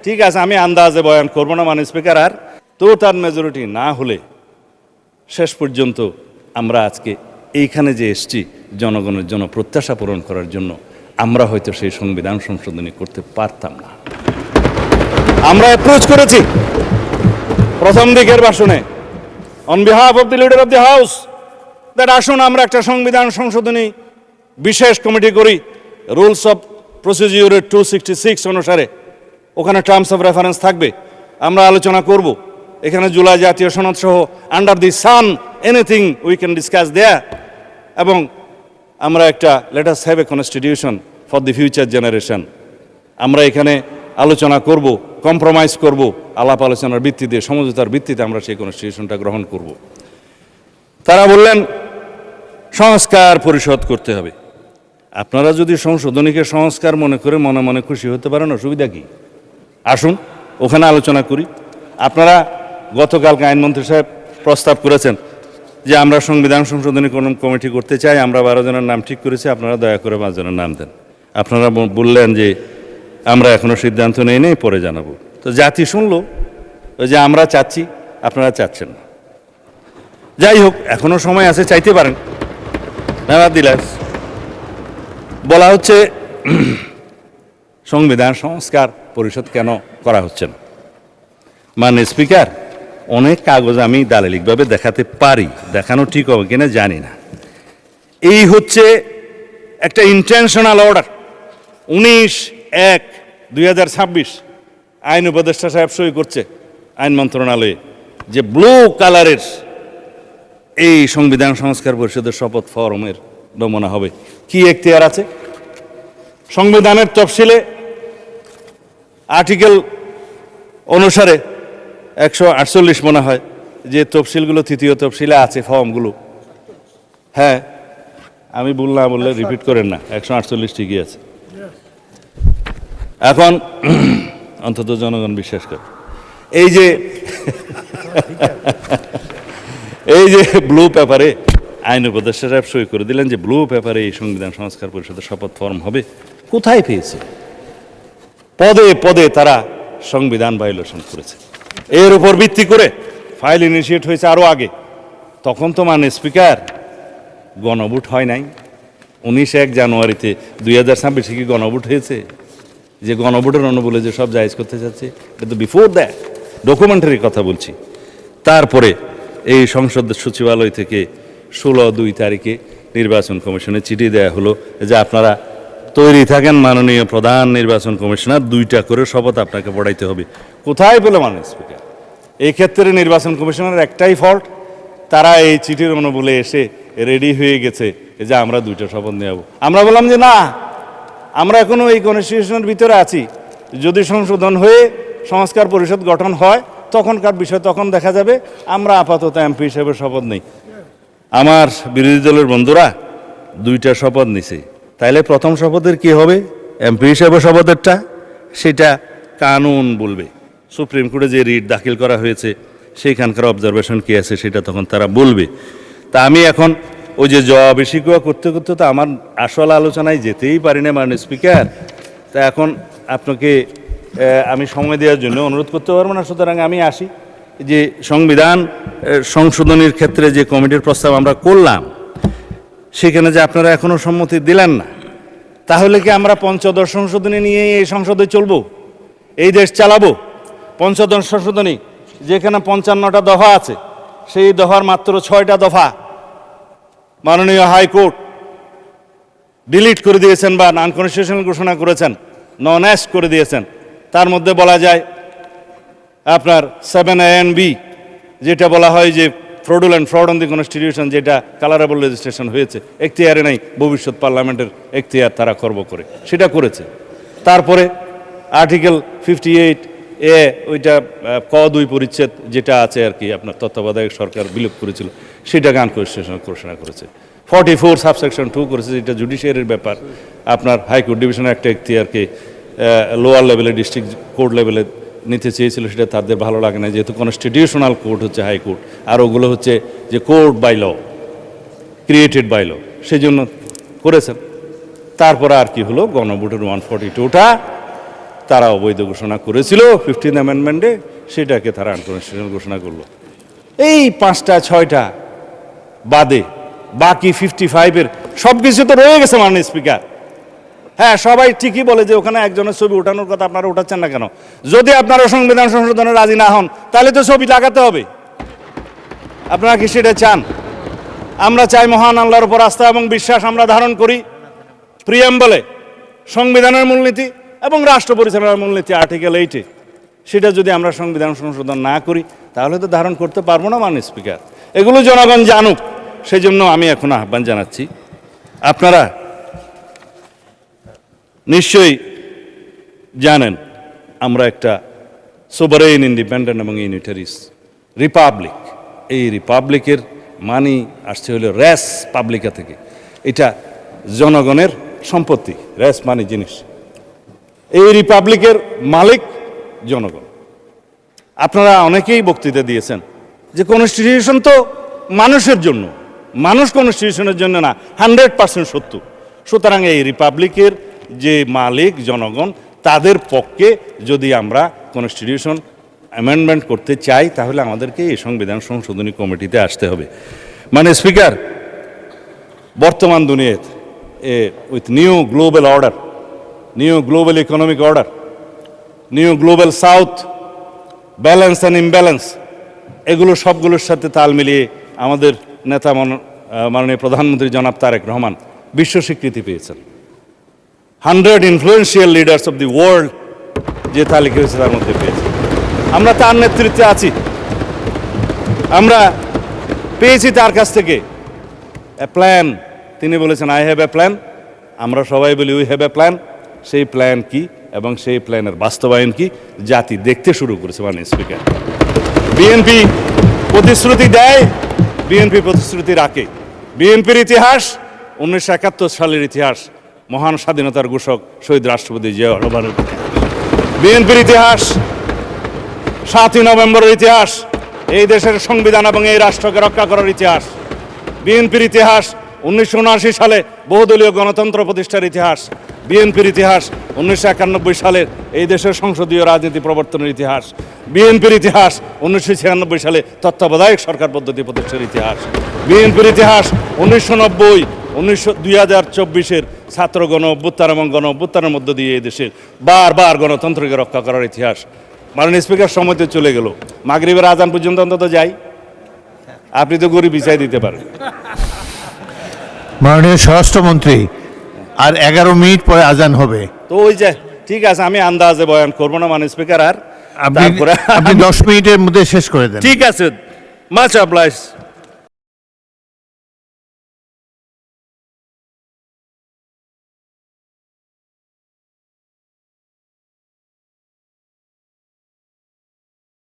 ঠিক আছে, আমি আন্দাজে বয়ান করবো না মানে স্পিকার, আর টোটাল মেজরিটি না হলে শেষ পর্যন্ত আমরা আজকে এইখানে যে এসছি জনগণের জন্য প্রত্যাশা পূরণ করার জন্য, আমরা হয়তো সেই সংবিধান সংশোধনী করতে পারতাম না। আমরা অ্যাপ্রোচ করেছি প্রথম দিকের ভাষণে on behalf of the leader of the house, that আসুন আমরা একটা সংবিধান সংশোধনী বিশেষ কমিটি করি, রুলস অফ প্রসিডিউরের 266 অনুসারে। ওখানে টার্মস অফ রেফারেন্স থাকবে, আমরা আলোচনা করব। এখানে জুলাই জাতীয় সনদ সহ under the sun anything we can discuss there. এবং আমরা একটা let us have a constitution for the future generation. আমরা এখানে আলোচনা করব, কম্প্রোমাইজ করব, আলাপ আলোচনার ভিত্তিতে, সমঝোতার ভিত্তিতে আমরা সেই কনস্টিটিউশনটা গ্রহণ করব। তারা বললেন সংস্কার পরিষদ করতে হবে। আপনারা যদি সংশোধনীকে সংস্কার মনে করে মনে মনে খুশি হতে পারেন, অসুবিধা কি? আসুন ওখানে আলোচনা করি। আপনারা গতকালকে আইনমন্ত্রী সাহেব প্রস্তাব করেছেন যে আমরা সংবিধান সংশোধনী কোন কমিটি করতে চাই, আমরা 12 জনের নাম ঠিক করেছি, আপনারা দয়া করে 5 জনের নাম দেন। আপনারা বললেন যে আমরা এখনো সিদ্ধান্ত নেই, পরে জানাবো। তো জাতি শুনলো যে আমরা চাচ্ছি, আপনারা চাচ্ছেন না। যাই হোক, এখনো সময় আছে, চাইতে পারেন। নেভারদিলেস বলা হচ্ছে সংবিধান সংস্কার পরিষদ কেন করা হচ্ছে না। মানে স্পিকার, অনেক কাগজ আমি দালিলিকভাবে দেখাতে পারি, দেখানো ঠিক হবে কিনা জানি না। এই হচ্ছে একটা ইন্টেনশনাল অর্ডার 19/1/2026 আইন উপদেষ্টা সাহেব সই করছে আইন মন্ত্রণালয়ে, যে ব্লু কালারের এই সংবিধান সংস্কার পরিষদের শপথ ফরমের নমুনা হবে। কি এখতিয়ার আছে সংবিধানের তফসিলে? আর্টিকেল অনুসারে 148 মনে হয় যে তফসিলগুলো, তৃতীয় তফসিলে আছে ফর্মগুলো। হ্যাঁ, আমি ভুল না বললে রিপিট করেন না, 148 ঠিকই আছে। এখন অন্তত জনগণ বিশ্বাস করে এই যে ব্লু পেপারে আইন উপদেষ্টা সাহেব সই করে দিলেন যে ব্লু পেপারে এই সংবিধান সংস্কার পরিষদের শপথ ফর্ম হবে। কোথায় পেয়েছে? পদে পদে তারা সংবিধান ভায়োলেশন করেছে। এর উপর ভিত্তি করে ফাইল ইনিশিয়েট হয়েছে আরও আগে। তখন তো মানে স্পিকার গণভোট হয় নাই। 19 জানুয়ারিতে 2026 কি গণভোট হয়েছে? যে গণভোটের অনুবলে যে সব জায়েজ করতে চাচ্ছে, এটা তো বিফোর দ্যাট, ডকুমেন্টারি কথা বলছি। তারপরে এই সংসদ সচিবালয় থেকে 16/2 তারিখে নির্বাচন কমিশনে চিঠি দেয়া হলো যে আপনারা তৈরি থাকেন মাননীয় প্রধান নির্বাচন কমিশনার, 2টা করে শপথ আপনাকে পড়াইতে হবে। কোথায় পেল মাননীয় স্পিকার? এই ক্ষেত্রে নির্বাচন কমিশনের একটাই ফল্ট, তারা এই চিঠির অনুবলে এসে রেডি হয়ে গেছে যে আমরা 2টা শপথ নেব। আমরা বললাম যে না, আমরা এখনো এই কনস্টিটিউশনের ভিতরে আছি। যদি সংশোধন হয়ে সংস্কার পরিষদ গঠন হয় তখনকার বিষয় তখন দেখা যাবে, আমরা আপাতত এমপি হিসেবে শপথ নেই। আমার বিরোধী দলের বন্ধুরা 2টা শপথ নিছে, তাইলে প্রথম শপথের কি হবে? এমপি হিসেবে শপথেরটা, সেটা কানুন বলবে। সুপ্রিম কোর্টে যে রিট দাখিল করা হয়েছে সেইখানকার অবজারভেশন কি আছে সেটা তখন তারা বলবে। তা আমি এখন ওই যে জবাবে শিকুয়া করতে করতে তো আমার আসল আলোচনায় যেতেই পারি না মাননীয় স্পিকার। তা এখন আপনাকে আমি সময় দেওয়ার জন্য অনুরোধ করতে পারবো না। সুতরাং আমি আসি যে সংবিধান সংশোধনীর ক্ষেত্রে যে কমিটির প্রস্তাব আমরা করলাম, সেখানে যে আপনারা এখনো সম্মতি দিলেন না, তাহলে কি আমরা পঞ্চদশ সংশোধনী নিয়ে এই সংসদে চলবো, এই দেশ চালাবো? পঞ্চদশ সংশোধনী যেখানে 55টা দফা আছে, সেই দফার মাত্র 6টা দফা মাননীয় হাইকোর্ট ডিলিট করে দিয়েছেন বা আনকনস্টিটিউশনাল ঘোষণা করেছেন, নন অ্যাস্ট করে দিয়েছেন। তার মধ্যে বলা যায় আপনার 7A and B, যেটা বলা হয় যে ফ্রড অন দি কনস্টিটিউশন, যেটা কালারেবল রেজিস্ট্রেশন হয়েছে, এখতিয়ারে নেই, ভবিষ্যৎ পার্লামেন্টের এখতিয়ার তারা খর্ব করে, সেটা করেছে। তারপরে আর্টিকেল 58A, ওইটা ক2 পরিচ্ছেদ যেটা আছে আর কি, আপনার তত্ত্বাবধায়ক সরকার বিলোপ করেছিল, সেটাকে আনকনস্টিটিউশনাল ঘোষণা করেছে। 44 সাবসেকশন 2 করেছে, যেটা জুডিশিয়ারির ব্যাপার। আপনার হাইকোর্ট ডিভিশনের একটা এখতিয়ারকে লোয়ার লেভেলে, ডিস্ট্রিক্ট কোর্ট লেভেলে নিতে চেয়েছিল, সেটা তাদের ভালো লাগে না, যেহেতু কনস্টিটিউশনাল কোর্ট হচ্ছে হাইকোর্ট, আর ওগুলো হচ্ছে যে court by law, created by law, সেই জন্য করেছেন। তারপরে আর কি হলো, গণভোটের 142টা, তারা অবৈধ ঘোষণা করেছিল 15th অ্যামেন্ডমেন্টে, সেটাকে তারা আনকনস্টিটিউশনাল ঘোষণা করলো। এই 5টা 6টা বাদে বাকি 55-এর সব কিছু তো রয়ে গেছে মাননীয় স্পিকার। হ্যাঁ, সবাই ঠিকই বলে যে ওখানে একজনের ছবি ওঠানোর কথা, আপনারা উঠাচ্ছেন না কেন? যদি আপনারা সংবিধান সংশোধনে রাজি না হন তাহলে তো ছবি লাগাতে হবে। আপনারা কি সেটা চান? আমরা চাই মহান আল্লাহর উপর আস্থা এবং বিশ্বাস আমরা ধারণ করি, প্রিয়াম্বলে সংবিধানের মূলনীতি এবং রাষ্ট্র পরিচালনার মূলনীতি আর্টিকেল 8-এ, সেটা যদি আমরা সংবিধান সংশোধন না করি তাহলে তো ধারণ করতে পারবো না মাননীয় স্পিকার। এগুলো জনগণ জানুক, সেই জন্য আমি এখন আহ্বান জানাচ্ছি, আপনারা নিশ্চয়ই জানেন আমরা একটা সোভারেইন, ইন্ডিপেন্ডেন্ট এবং ইউনিটারিস রিপাবলিক। এই রিপাবলিকের মানি আসছে হলো রেস পাবলিকা থেকে। এটা জনগণের সম্পত্তি, রেস মানি জিনিস। এই রিপাবলিকের মালিক জনগণ। আপনারা অনেকেই বক্তৃতা দিয়েছেন যে কনস্টিটিউশন তো মানুষের জন্য, মানুষ কনস্টিটিউশনের জন্য না, 100% সত্য। সুতরাং এই রিপাবলিকের যে মালিক জনগণ, তাদের পক্ষে যদি আমরা কনস্টিটিউশন অ্যামেন্ডমেন্ট করতে চাই তাহলে আমাদেরকে এই সংবিধান সংশোধনী কমিটিতে আসতে হবে। মানে স্পিকার, বর্তমান দুনিয়াতে with new global order, new global economic order, new global south, balance and imbalance, এগুলো সবগুলোর সাথে তাল মিলিয়ে আমাদের নেতা মাননীয় প্রধানমন্ত্রী জনাব তারেক রহমান বিশ্ব স্বীকৃতি পেয়েছেন। 100 influential leaders of the world যে তালিকা হয়েছে তার মধ্যে পেয়েছে। আমরা তার নেতৃত্বে আছি, আমরা পেয়েছি তার কাছ থেকে প্ল্যান। তিনি বলেছেন আই হ্যাভ এ প্ল্যান, আমরা সবাই বলি উই হ্যাভ এ প্ল্যান। সেই প্ল্যান কি এবং সেই প্ল্যানের বাস্তবায়ন কি জাতি দেখতে শুরু করেছে মাননীয় স্পিকার। বিএনপি প্রতিশ্রুতি দেয়, বিএনপি প্রতিশ্রুতি রাখে। বিএনপির ইতিহাস 1971 সালের ইতিহাস, মহান স্বাধীনতার ঘোষক শহীদ রাষ্ট্রপতি জিয়াউর রহমানের। বিএনপির ইতিহাস 7ই নভেম্বরের ইতিহাস, এই দেশের সংবিধান এবং এই রাষ্ট্রকে রক্ষা করার ইতিহাস। বিএনপির ইতিহাস 1979 সালে বহুদলীয় গণতন্ত্র প্রতিষ্ঠার ইতিহাস। বিএনপির ইতিহাস 1991 সালের এই দেশের সংসদীয় রাজনীতি প্রবর্তনের ইতিহাস। বিএনপির ইতিহাস 1996 সালে তত্ত্বাবধায়ক সরকার পদ্ধতি প্রতিষ্ঠার ইতিহাস। বিএনপির ইতিহাস 1990, 2024-এর ছাত্র গণ অভ্যুত্থান এবং গণ অভ্যুত্থানের মধ্য দিয়ে এই দেশের বারবার গণতন্ত্রকে রক্ষা করার ইতিহাস। মাননীয় স্পিকার, সময় তো চলে গেল, মাগরিবের আজান পর্যন্ত অন্তত যাই, আপনি তো গরিব বিচাই দিতে পারেন। মাননীয় স্বরাষ্ট্রমন্ত্রী, আর 11 মিনিট পরে আজান হবে, তো ওই যে ঠিক আছে, আমি আন্দাজে বয়ান করবো না মাননীয় স্পিকার, আর আপনি 10 মিনিটের মধ্যে শেষ করে দেন। ঠিক আছে, মাচ অবলাইজড।